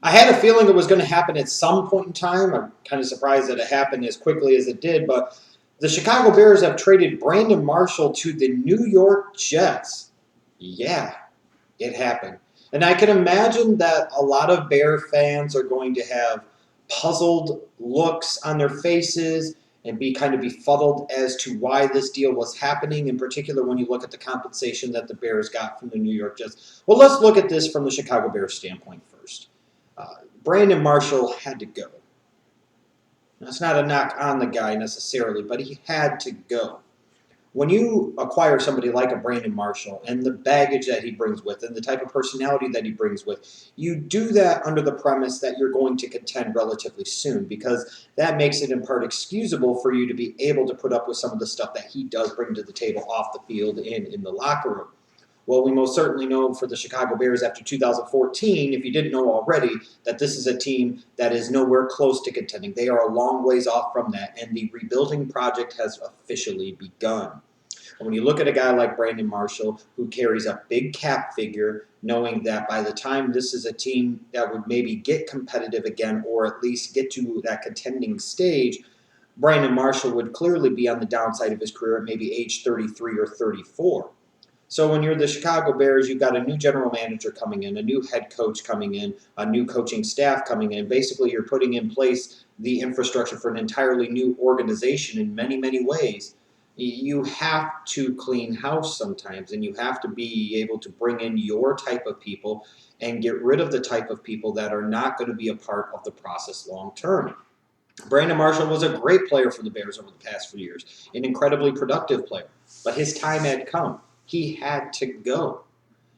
I had a feeling it was going to happen at some point in time. I'm kind of surprised that it happened as quickly as it did, but the Chicago Bears have traded Brandon Marshall to the New York Jets. Yeah, it happened. And I can imagine that a lot of Bear fans are going to have puzzled looks on their faces and be kind of befuddled as to why this deal was happening, in particular when you look at the compensation that the Bears got from the New York Jets. Well, let's look at this from the Chicago Bears standpoint first. Brandon Marshall had to go. That's not a knock on the guy necessarily, but he had to go. When you acquire somebody like a Brandon Marshall and the baggage that he brings with and the type of personality that he brings with, you do that under the premise that you're going to contend relatively soon, because that makes it in part excusable for you to be able to put up with some of the stuff that he does bring to the table off the field and in the locker room. Well, we most certainly know for the Chicago Bears after 2014, if you didn't know already, that this is a team that is nowhere close to contending. They are a long ways off from that, and the rebuilding project has officially begun. When you look at a guy like Brandon Marshall, who carries a big cap figure, knowing that by the time this is a team that would maybe get competitive again or at least get to that contending stage, Brandon Marshall would clearly be on the downside of his career at maybe age 33 or 34. So when you're the Chicago Bears, you've got a new general manager coming in, a new head coach coming in, a new coaching staff coming in. Basically, you're putting in place the infrastructure for an entirely new organization in many, many ways. You have to clean house sometimes, and you have to be able to bring in your type of people and get rid of the type of people that are not going to be a part of the process long term. Brandon Marshall was a great player for the Bears over the past few years, an incredibly productive player, but his time had come. He had to go.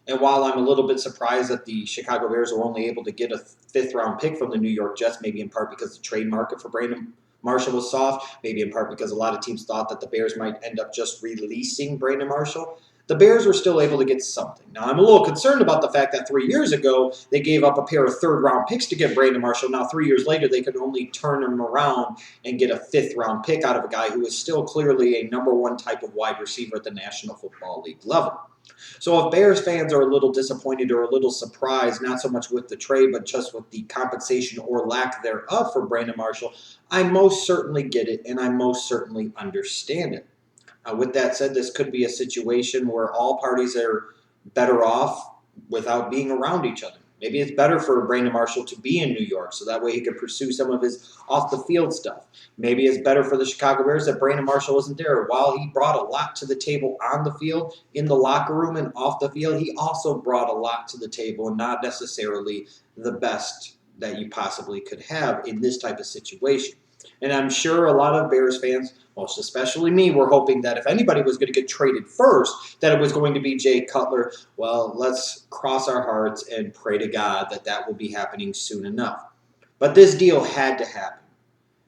And while I'm a little bit surprised that the Chicago Bears were only able to get a fifth-round pick from the New York Jets, maybe in part because the trade market for Brandon Marshall was soft, maybe in part because a lot of teams thought that the Bears might end up just releasing Brandon Marshall, the Bears were still able to get something. Now, I'm a little concerned about the fact that 3 years ago, they gave up a pair of third-round picks to get Brandon Marshall. Now, 3 years later, they could only turn him around and get a fifth-round pick out of a guy who is still clearly a number one type of wide receiver at the National Football League level. So if Bears fans are a little disappointed or a little surprised, not so much with the trade, but just with the compensation or lack thereof for Brandon Marshall, I most certainly get it, and I most certainly understand it. With that said, this could be a situation where all parties are better off without being around each other. Maybe it's better for Brandon Marshall to be in New York so that way he could pursue some of his off-the-field stuff. Maybe it's better for the Chicago Bears that Brandon Marshall wasn't there. While he brought a lot to the table on the field, in the locker room, and off the field, he also brought a lot to the table, and not necessarily the best that you possibly could have in this type of situation. And I'm sure a lot of Bears fans, most especially me, were hoping that if anybody was going to get traded first, that it was going to be Jay Cutler. Well, let's cross our hearts and pray to God that that will be happening soon enough. But this deal had to happen.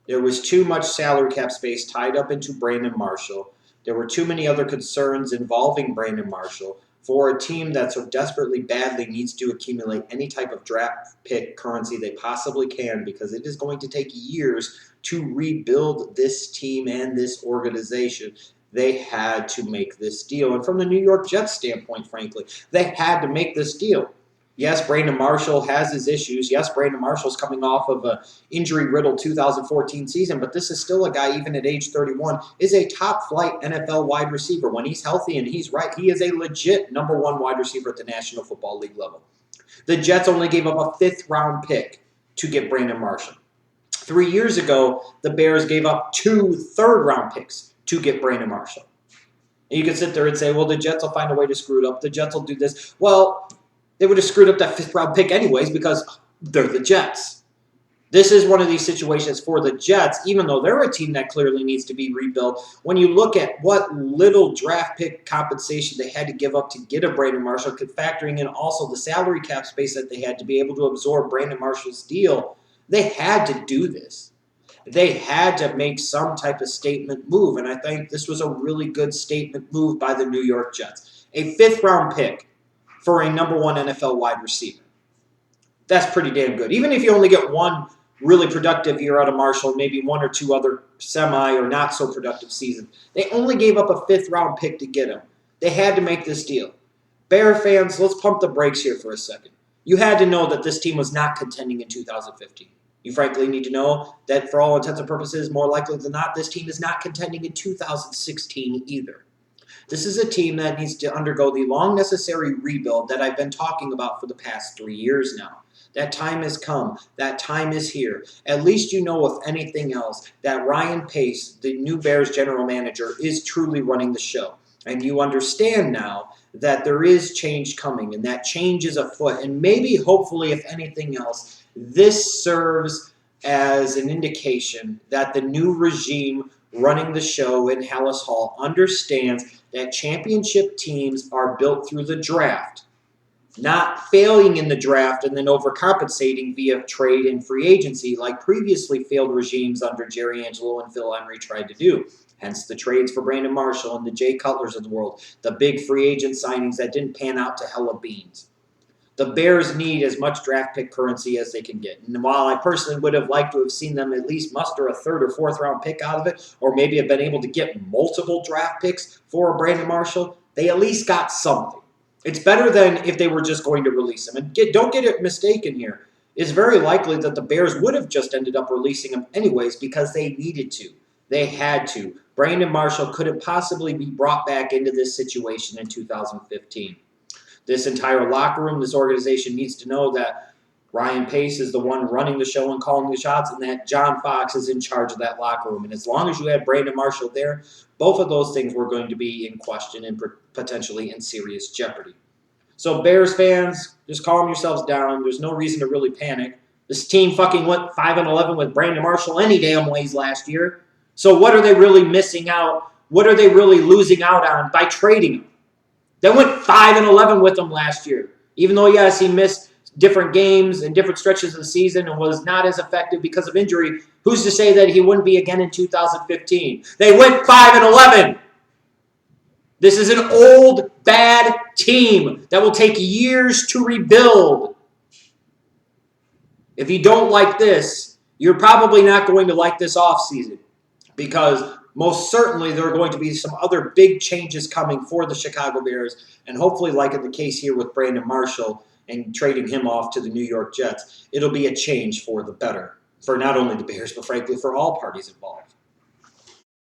There was too much salary cap space tied up into Brandon Marshall. There were too many other concerns involving Brandon Marshall for a team that so desperately badly needs to accumulate any type of draft pick currency they possibly can, because it is going to take years to rebuild this team and this organization. They had to make this deal. And from the New York Jets standpoint, frankly, they had to make this deal. Yes, Brandon Marshall has his issues. Yes, Brandon Marshall's coming off of an injury-riddled 2014 season, but this is still a guy, even at age 31, is a top-flight NFL wide receiver. When he's healthy and he's right, he is a legit number one wide receiver at the National Football League level. The Jets only gave up a fifth-round pick to get Brandon Marshall. 3 years ago, the Bears gave up 2 third-round picks to get Brandon Marshall. And you can sit there and say, well, the Jets will find a way to screw it up. The Jets will do this. Well, they would have screwed up that fifth-round pick anyways because they're the Jets. This is one of these situations for the Jets, even though they're a team that clearly needs to be rebuilt. When you look at what little draft pick compensation they had to give up to get a Brandon Marshall, factoring in also the salary cap space that they had to be able to absorb Brandon Marshall's deal, they had to do this. They had to make some type of statement move, and I think this was a really good statement move by the New York Jets. A fifth-round pick for a number one NFL wide receiver. That's pretty damn good. Even if you only get one really productive year out of Marshall, maybe 1 or 2 other semi or not so productive seasons, they only gave up a fifth-round pick to get him. They had to make this deal. Bear fans, let's pump the brakes here for a second. You had to know that this team was not contending in 2015. You frankly need to know that for all intents and purposes, more likely than not, this team is not contending in 2016 either. This is a team that needs to undergo the long necessary rebuild that I've been talking about for the past 3 years now. That time has come. That time is here. At least you know, if anything else, that Ryan Pace, the new Bears general manager, is truly running the show. And you understand now that there is change coming, and that change is afoot. And maybe, hopefully, if anything else, this serves as an indication that the new regime running the show in Halas Hall understands that championship teams are built through the draft, not failing in the draft and then overcompensating via trade and free agency like previously failed regimes under Jerry Angelo and Phil Emery tried to do. Hence the trades for Brandon Marshall and the Jay Cutlers of the world, the big free agent signings that didn't pan out to hella beans. The Bears need as much draft pick currency as they can get. And while I personally would have liked to have seen them at least muster a third or fourth round pick out of it, or maybe have been able to get multiple draft picks for Brandon Marshall, they at least got something. It's better than if they were just going to release him. And don't get it mistaken here. It's very likely that the Bears would have just ended up releasing him anyways because they needed to. They had to. Brandon Marshall couldn't possibly be brought back into this situation in 2015. This entire locker room, this organization needs to know that Ryan Pace is the one running the show and calling the shots, and that John Fox is in charge of that locker room. And as long as you had Brandon Marshall there, both of those things were going to be in question and potentially in serious jeopardy. So Bears fans, just calm yourselves down. There's no reason to really panic. This team fucking went 5-11 with Brandon Marshall any damn ways last year. So what are they really missing out? What are they really losing out on by trading him? They went 5-11 with him last year. Even though, yes, he missed different games and different stretches of the season and was not as effective because of injury, who's to say that he wouldn't be again in 2015? They went 5-11. This is an old, bad team that will take years to rebuild. If you don't like this, you're probably not going to like this offseason, because most certainly there are going to be some other big changes coming for the Chicago Bears, and hopefully, like in the case here with Brandon Marshall and trading him off to the New York Jets, it'll be a change for the better, for not only the Bears, but frankly for all parties involved.